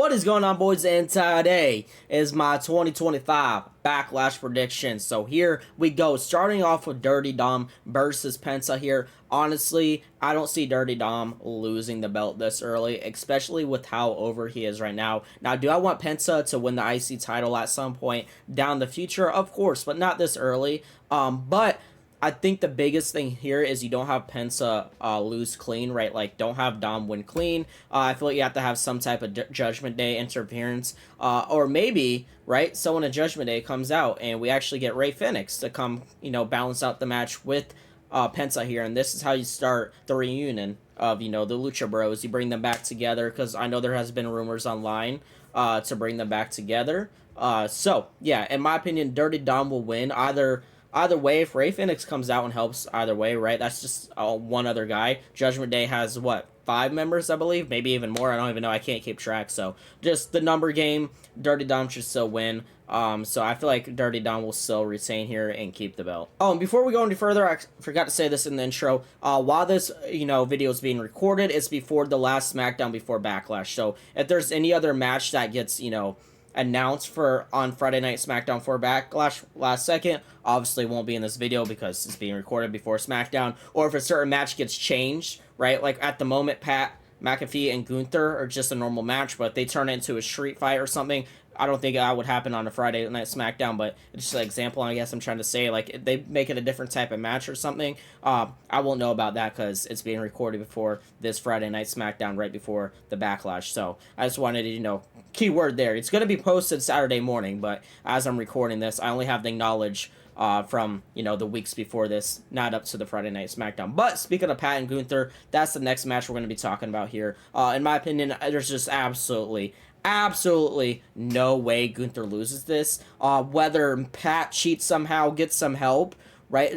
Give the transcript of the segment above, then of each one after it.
What is going on, boys? And today is my 2025 Backlash Predictions. So here we go, starting off with Dirty Dom versus Penta here. Honestly, I don't see Dirty Dom losing the belt this early, especially with how over he is right now. Now, do I want Penta to win the IC title at some point down the future? Of course, but not this early. But I think the biggest thing here is you don't have Penta lose clean, right? Like, don't have Dom win clean. I feel like you have to have some type of Judgment Day interference. Or maybe, right, someone at Judgment Day comes out and we actually get Rey Fenix to come, balance out the match with Penta here. And this is how you start the reunion of, the Lucha Bros. You bring them back together because I know there has been rumors online to bring them back together. So, yeah, in my opinion, Dirty Dom will win either way. If Rey Fenix comes out and helps either way, right? That's just one other guy. Judgment Day has, 5 members, I believe? Maybe even more. I don't even know. I can't keep track. So, just the number game. Dirty Dom should still win. So, I feel like Dirty Dom will still retain here and keep the belt. Oh, and before we go any further, I forgot to say this in the intro. While this, video is being recorded, it's before the last SmackDown before Backlash. So, if there's any other match that gets, announced for on Friday Night SmackDown for Backlash last second, obviously won't be in this video because it's being recorded before SmackDown. Or if a certain match gets changed, right? Like at the moment, Pat McAfee and Gunther are just a normal match, but if they turn it into a street fight or something, I don't think that would happen on a Friday Night SmackDown, but it's just an example, I guess I'm trying to say. Like, if they make it a different type of match or something, I won't know about that because it's being recorded before this Friday Night SmackDown, right before the Backlash. So, I just wanted to, keyword there. It's going to be posted Saturday morning, but as I'm recording this, I only have the knowledge from, the weeks before this, not up to the Friday Night SmackDown. But speaking of Pat and Gunther, that's the next match we're going to be talking about here. In my opinion, there's just absolutely no way Gunther loses this. Whether Pat cheats somehow, gets some help, right?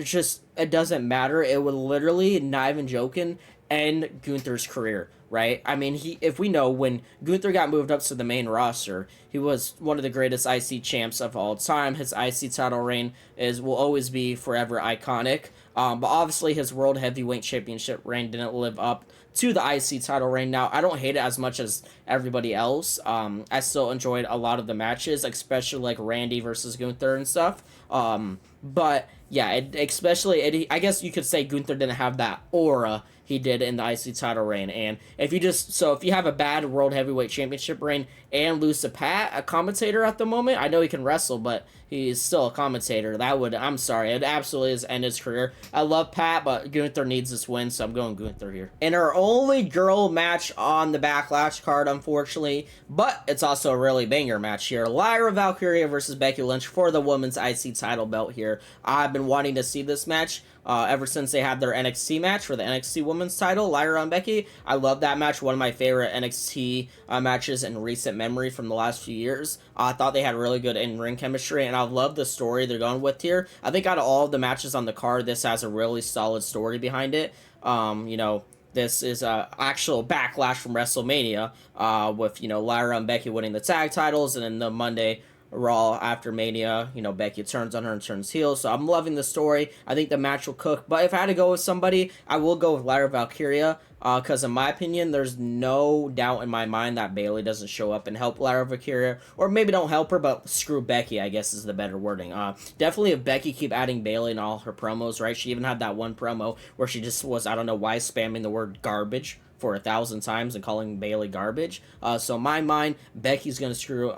It doesn't matter. It would literally, not even joking, end Gunther's career, right? I mean, if we know when Gunther got moved up to the main roster, he was one of the greatest IC champs of all time. His IC title reign will always be forever iconic. But obviously his World Heavyweight Championship reign didn't live up to the IC title reign. Now, I don't hate it as much as everybody else. I still enjoyed a lot of the matches, especially like Randy versus Gunther and stuff. But yeah, I guess you could say Gunther didn't have that aura he did in the IC title reign. And if you have a bad World Heavyweight Championship reign and lose to Pat, a commentator at the moment, I know he can wrestle, but he's still a commentator. I'm sorry, it absolutely is end his career. I love Pat, but Gunther needs this win, so I'm going Gunther here. And our only girl match on the Backlash card, unfortunately, but it's also a really banger match here. Lyra Valkyria versus Becky Lynch for the women's IC title belt here. I've been wanting to see this match ever since they had their NXT match for the NXT Women's title, Lyra and Becky. I love that match, one of my favorite NXT matches in recent memory from the last few years. I thought they had really good in-ring chemistry, and I love the story they're going with here. I think out of all of the matches on the card, this has a really solid story behind it. This is a actual backlash from WrestleMania with, Lyra and Becky winning the tag titles, and then the Monday Raw after Mania, Becky turns on her and turns heel. So I'm loving the story. I think the match will cook. But if I had to go with somebody, I will go with Lyra Valkyria. Because in my opinion, there's no doubt in my mind that Bayley doesn't show up and help Lyra Valkyria. Or maybe don't help her, but screw Becky, I guess is the better wording. Definitely if Becky keep adding Bayley in all her promos, right? She even had that one promo where she just was, I don't know why, spamming the word garbage for 1,000 times and calling Bayley garbage. So in my mind, Bayley's gonna screw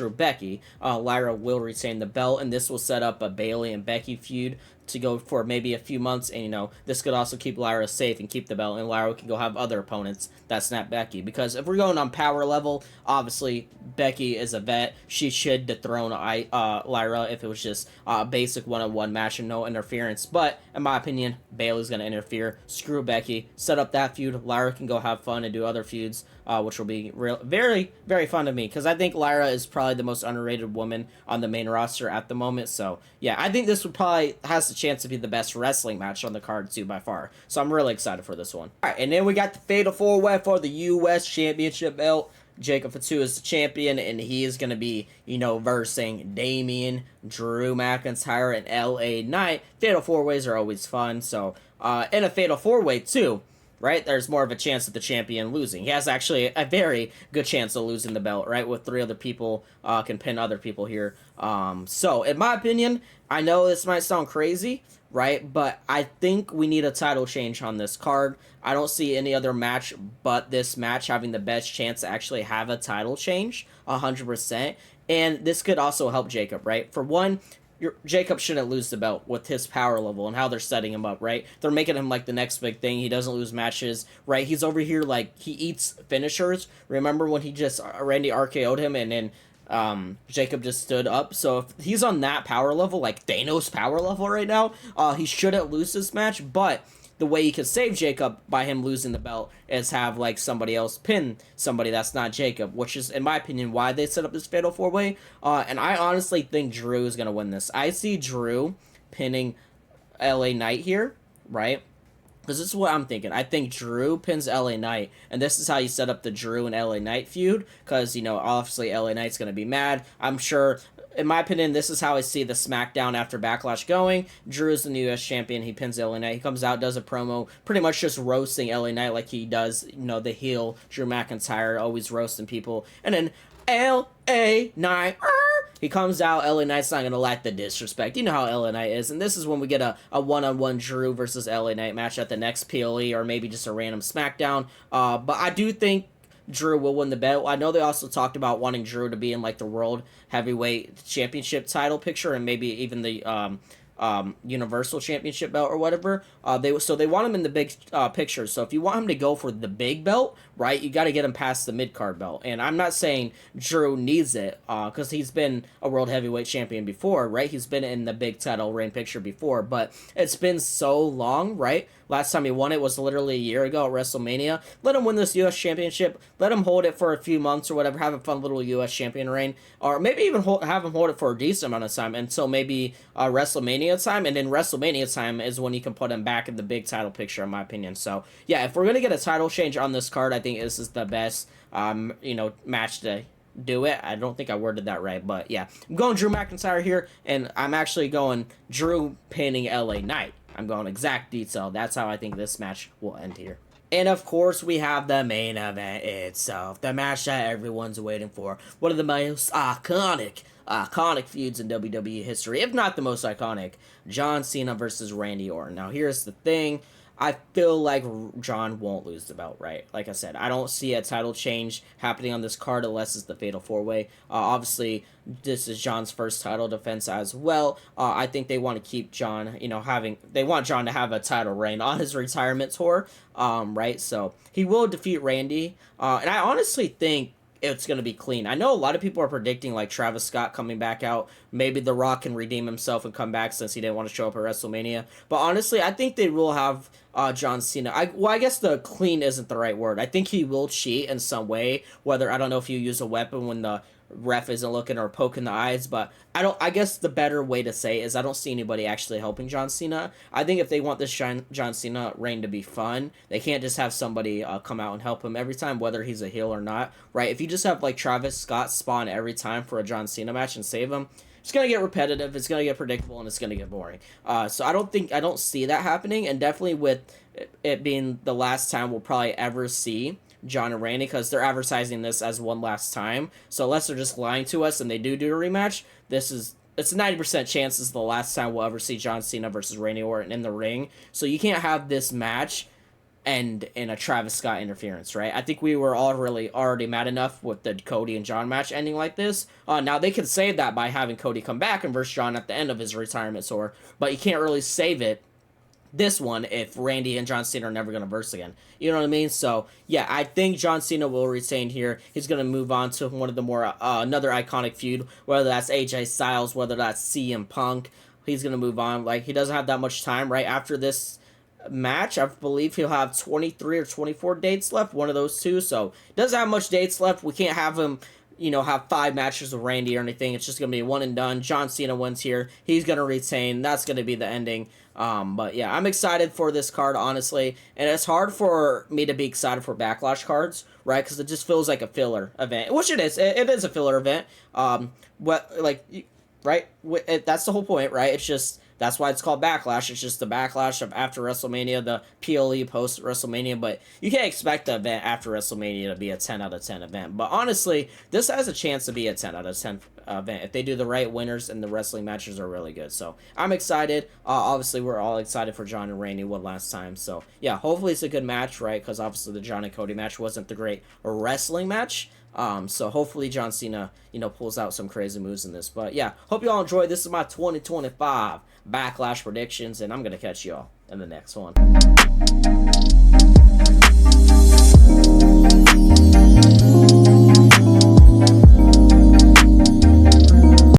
Becky. Lyra will retain the belt, and this will set up a Bayley and Becky feud to go for maybe a few months, and this could also keep Lyra safe and keep the belt, and Lyra can go have other opponents that snap Becky. Because if we're going on power level, obviously Becky is a vet. She should dethrone Lyra if it was just a basic one-on-one match and no interference. But in my opinion, Bayley's gonna interfere. Screw Becky. Set up that feud. Lyra can go have fun and do other feuds, which will be very, very fun to me. Because I think Lyra is probably the most underrated woman on the main roster at the moment. So yeah, I think this would probably has the chance to be the best wrestling match on the card too by far. So I'm really excited for this one. All right, and then we got the Fatal 4-Way for the U.S. Championship belt. Jacob Fatu is the champion, and he is going to be, versing Damian, Drew McIntyre, and LA Knight. Fatal 4-Ways are always fun. So, in a Fatal 4-Way, too, right? There's more of a chance of the champion losing. He has actually a very good chance of losing the belt, right? With 3 other people can pin other people here. So, in my opinion, I know this might sound crazy, right? But I think we need a title change on this card. I don't see any other match but this match having the best chance to actually have a title change, 100%. And this could also help Jacob, right? For one, Jacob shouldn't lose the belt with his power level and how they're setting him up, right? They're making him like the next big thing. He doesn't lose matches, right? He's over here like he eats finishers. Remember when he just Randy RKO'd him and then Jacob just stood up? So if he's on that power level, like Thanos power level right now, he shouldn't lose this match. But the way he could save Jacob by him losing the belt is have like somebody else pin somebody that's not Jacob, which is, in my opinion, why they set up this fatal 4-way. And I honestly think Drew is gonna win this. I see Drew pinning LA Knight here, right? Because this is what I'm thinking. I think Drew pins LA Knight, and this is how you set up the Drew and LA Knight feud. Because, you know, obviously LA Knight's going to be mad. I'm sure, in my opinion, this is how I see the SmackDown after Backlash going. Drew is the new US champion. He pins LA Knight. He comes out, does a promo, pretty much just roasting LA Knight like he does, you know, the heel Drew McIntyre, always roasting people. And then LA Knight, he comes out, LA Knight's not going to like the disrespect. You know how LA Knight is. And this is when we get a one-on-one Drew versus LA Knight match at the next PLE or maybe just a random SmackDown. But I do think Drew will win the belt. I know they also talked about wanting Drew to be in like the World Heavyweight Championship title picture and maybe even the Universal Championship belt or whatever. They want him in the big picture. So if you want him to go for the big belt, right, you got to get him past the mid card belt. And I'm not saying Drew needs it because he's been a world heavyweight champion before, right? He's been in the big title reign picture before, but it's been so long, right? Last time he won it was literally a year ago at WrestleMania. Let him win this U.S. Championship. Let him hold it for a few months or whatever. Have a fun little U.S. champion reign. Or maybe even have him hold it for a decent amount of time until maybe WrestleMania time. And then WrestleMania time is when you can put him back in the big title picture, in my opinion. So, yeah, if we're going to get a title change on this card, I think this is the best, match to do it. I don't think I worded that right, but yeah. I'm going Drew McIntyre here, and I'm actually going Drew pinning LA Knight. I'm going exact detail. That's how I think this match will end here. And of course, we have the main event itself. The match that everyone's waiting for. One of the most iconic feuds in WWE history, if not the most iconic. John Cena versus Randy Orton. Now, here's the thing. I feel like John won't lose the belt, right? Like I said, I don't see a title change happening on this card unless it's the Fatal 4-Way. Obviously, this is John's first title defense as well. I think they want to keep John, they want John to have a title reign on his retirement tour, right? So he will defeat Randy. And I honestly think it's going to be clean. I know a lot of people are predicting like Travis Scott coming back out. Maybe The Rock can redeem himself and come back since he didn't want to show up at WrestleMania. But honestly, I think they will have John Cena. I guess the clean isn't the right word. I think he will cheat in some way. Whether, I don't know if you use a weapon when the ref isn't looking or poking the eyes, but I guess the better way to say is I don't see anybody actually helping John Cena. I think if they want this John Cena reign to be fun, they can't just have somebody come out and help him every time, whether he's a heel or not, right? If you just have like Travis Scott spawn every time for a John Cena match and save him, it's going to get repetitive, it's going to get predictable, and it's going to get boring. So I don't see that happening, and definitely with it being the last time we'll probably ever see John and Randy, because they're advertising this as one last time. So unless they're just lying to us and they do a rematch, it's a 90% chance this is the last time we'll ever see John Cena versus Randy Orton in the ring. So you can't have this match end in a Travis Scott interference, right? I think we were all really already mad enough with the Cody and John match ending like this. Now they can save that by having Cody come back and verse John at the end of his retirement tour, but you can't really save it this one if Randy and John Cena are never going to verse again. You know what I mean? So, yeah, I think John Cena will retain here. He's going to move on to one of the more, another iconic feud, whether that's AJ Styles, whether that's CM Punk. He's going to move on. Like, he doesn't have that much time, right? After this match, I believe he'll have 23 or 24 dates left, one of those two. So, doesn't have much dates left. We can't have him have 5 matches with Randy or anything. It's just going to be one and done. John Cena wins here. He's going to retain. That's going to be the ending. But yeah, I'm excited for this card, honestly. And it's hard for me to be excited for Backlash cards, right? Because it just feels like a filler event. Which it is. It is a filler event. Right? That's the whole point, right? It's just That's why it's called Backlash. It's just the backlash of after WrestleMania, the PLE post WrestleMania. But you can't expect the event after WrestleMania to be a 10 out of 10 event. But honestly, this has a chance to be a 10 out of 10 event if they do the right winners and the wrestling matches are really good. So I'm excited. Obviously, we're all excited for John and Randy one last time. So yeah, hopefully it's a good match, right? Because obviously the John and Cody match wasn't the great wrestling match. So hopefully John Cena, pulls out some crazy moves in this. But yeah, hope you all enjoyed. This is my 2025 Backlash predictions, and I'm gonna catch y'all in the next one.